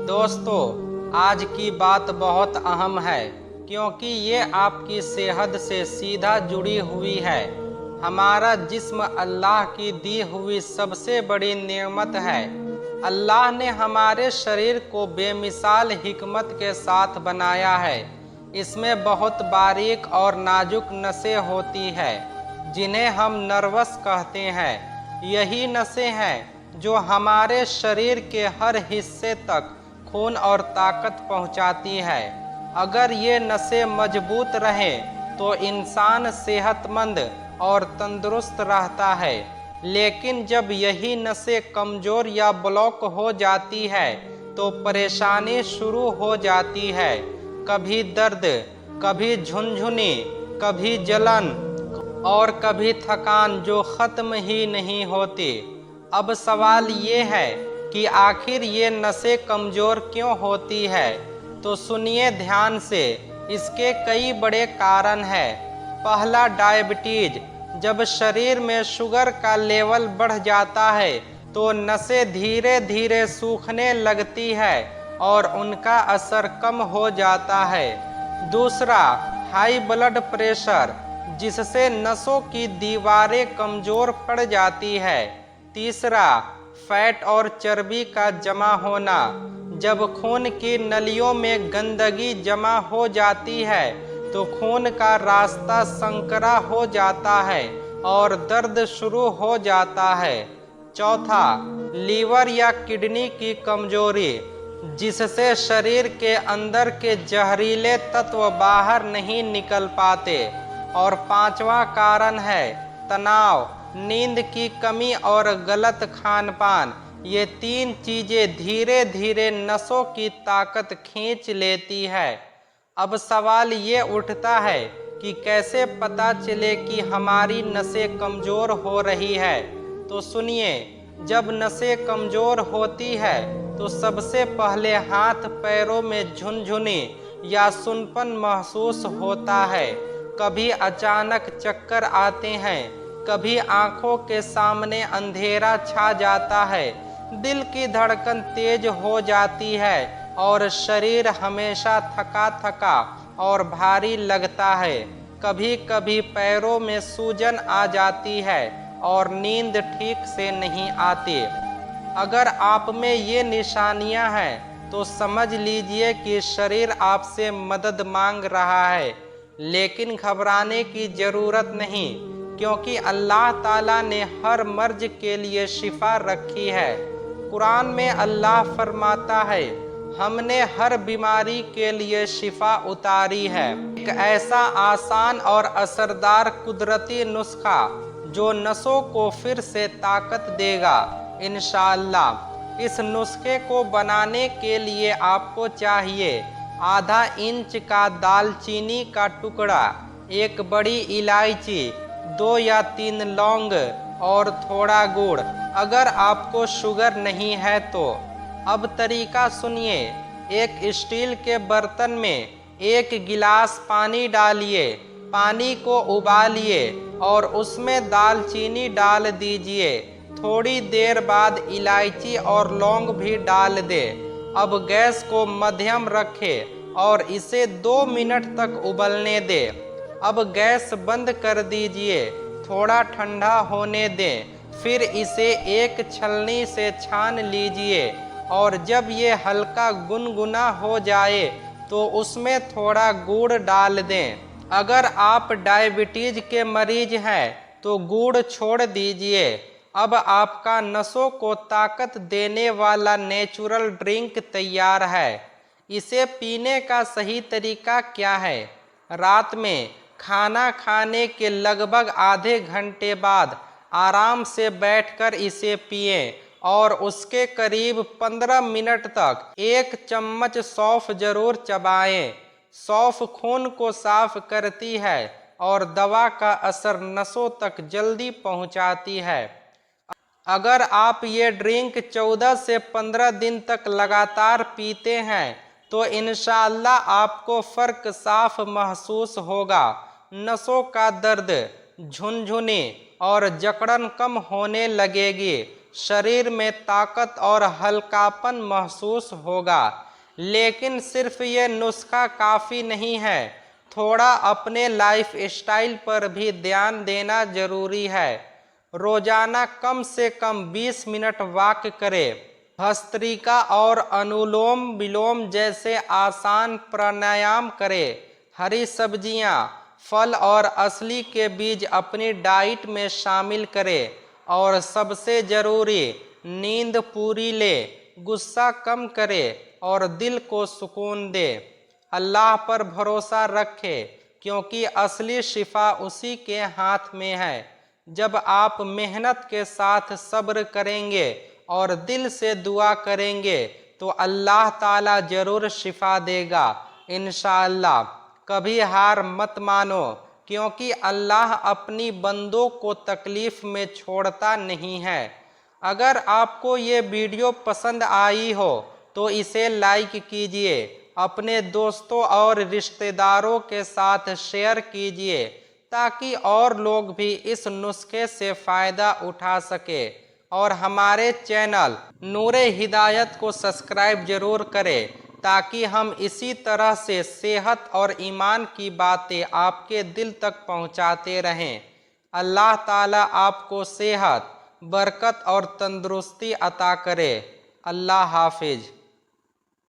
दोस्तों, आज की बात बहुत अहम है क्योंकि ये आपकी सेहत से सीधा जुड़ी हुई है। हमारा जिस्म अल्लाह की दी हुई सबसे बड़ी नेमत है। अल्लाह ने हमारे शरीर को बेमिसाल हिकमत के साथ बनाया है। इसमें बहुत बारीक और नाजुक नसें होती है जिन्हें हम नर्वस कहते हैं। यही नसें हैं जो हमारे शरीर के हर हिस्से तक खून और ताकत पहुंचाती है। अगर ये नसें मजबूत रहें तो इंसान सेहतमंद और तंदुरुस्त रहता है। लेकिन जब यही नसें कमज़ोर या ब्लॉक हो जाती है तो परेशानी शुरू हो जाती है। कभी दर्द, कभी झुनझुनी, कभी जलन और कभी थकान जो ख़त्म ही नहीं होती। अब सवाल ये है कि आखिर ये नसें कमज़ोर क्यों होती है? तो सुनिए ध्यान से, इसके कई बड़े कारण हैं। पहला, डायबिटीज़। जब शरीर में शुगर का लेवल बढ़ जाता है तो नसें धीरे धीरे सूखने लगती है और उनका असर कम हो जाता है। दूसरा, हाई ब्लड प्रेशर, जिससे नसों की दीवारें कमज़ोर पड़ जाती है। तीसरा, फैट और चर्बी का जमा होना। जब खून की नलियों में गंदगी जमा हो जाती है तो खून का रास्ता संकरा हो जाता है और दर्द शुरू हो जाता है। चौथा, लीवर या किडनी की कमजोरी, जिससे शरीर के अंदर के जहरीले तत्व बाहर नहीं निकल पाते। और पांचवा कारण है तनाव, नींद की कमी और गलत खान पान। ये तीन चीजें धीरे धीरे नसों की ताकत खींच लेती है। अब सवाल ये उठता है कि कैसे पता चले कि हमारी नसें कमज़ोर हो रही है। तो सुनिए, जब नसें कमज़ोर होती है तो सबसे पहले हाथ पैरों में झुनझुनी या सुनपन महसूस होता है। कभी अचानक चक्कर आते हैं, कभी आंखों के सामने अंधेरा छा जाता है, दिल की धड़कन तेज हो जाती है और शरीर हमेशा थका थका और भारी लगता है। कभी कभी पैरों में सूजन आ जाती है और नींद ठीक से नहीं आती। अगर आप में ये निशानियां हैं तो समझ लीजिए कि शरीर आपसे मदद मांग रहा है। लेकिन घबराने की ज़रूरत नहीं, क्योंकि अल्लाह ताला ने हर मर्ज के लिए शिफा रखी है। कुरान में अल्लाह फरमाता है, हमने हर बीमारी के लिए शिफा उतारी है। एक ऐसा आसान और असरदार कुदरती नुस्खा जो नसों को फिर से ताकत देगा इंशाअल्लाह। इस नुस्खे को बनाने के लिए आपको चाहिए आधा इंच का दालचीनी का टुकड़ा, एक बड़ी इलायची, 2 या 3 लौंग और थोड़ा गुड़, अगर आपको शुगर नहीं है तो। अब तरीका सुनिए। एक स्टील के बर्तन में 1 गिलास पानी डालिए, पानी को उबालिए और उसमें दालचीनी डाल दीजिए। थोड़ी देर बाद इलायची और लौंग भी डाल दें। अब गैस को मध्यम रखें और इसे 2 मिनट तक उबलने दें। अब गैस बंद कर दीजिए, थोड़ा ठंडा होने दें। फिर इसे एक छलनी से छान लीजिए और जब ये हल्का गुनगुना हो जाए तो उसमें थोड़ा गुड़ डाल दें। अगर आप डायबिटीज के मरीज हैं तो गुड़ छोड़ दीजिए। अब आपका नसों को ताकत देने वाला नेचुरल ड्रिंक तैयार है। इसे पीने का सही तरीका क्या है? रात में खाना खाने के लगभग आधे घंटे बाद आराम से बैठकर इसे पिएं और उसके करीब 15 मिनट तक 1 चम्मच सौंफ जरूर चबाएं। सौंफ खून को साफ करती है और दवा का असर नसों तक जल्दी पहुंचाती है। अगर आप ये ड्रिंक 14 से 15 दिन तक लगातार पीते हैं तो इंशाअल्लाह आपको फ़र्क साफ महसूस होगा। नसों का दर्द, झुनझुनी और जकड़न कम होने लगेगी। शरीर में ताकत और हल्कापन महसूस होगा। लेकिन सिर्फ ये नुस्खा काफ़ी नहीं है, थोड़ा अपने लाइफ स्टाइल पर भी ध्यान देना जरूरी है। रोजाना कम से कम 20 मिनट वॉक करें। भस्त्रिका और अनुलोम विलोम जैसे आसान प्राणायाम करें। हरी सब्जियां, फल और असली के बीज अपनी डाइट में शामिल करें। और सबसे ज़रूरी, नींद पूरी ले, गुस्सा कम करे और दिल को सुकून दे। अल्लाह पर भरोसा रखे, क्योंकि असली शिफा उसी के हाथ में है। जब आप मेहनत के साथ सब्र करेंगे और दिल से दुआ करेंगे तो अल्लाह ताला जरूर शिफा देगा इंशाअल्लाह। कभी हार मत मानो, क्योंकि अल्लाह अपनी बंदों को तकलीफ में छोड़ता नहीं है। अगर आपको ये वीडियो पसंद आई हो तो इसे लाइक कीजिए, अपने दोस्तों और रिश्तेदारों के साथ शेयर कीजिए, ताकि और लोग भी इस नुस्खे से फ़ायदा उठा सके। और हमारे चैनल नूरे हिदायत को सब्सक्राइब जरूर करें, ताकि हम इसी तरह से सेहत और ईमान की बातें आपके दिल तक पहुंचाते रहें। अल्लाह ताला आपको सेहत, बरकत और तंदुरुस्ती अता करे। अल्लाह हाफिज।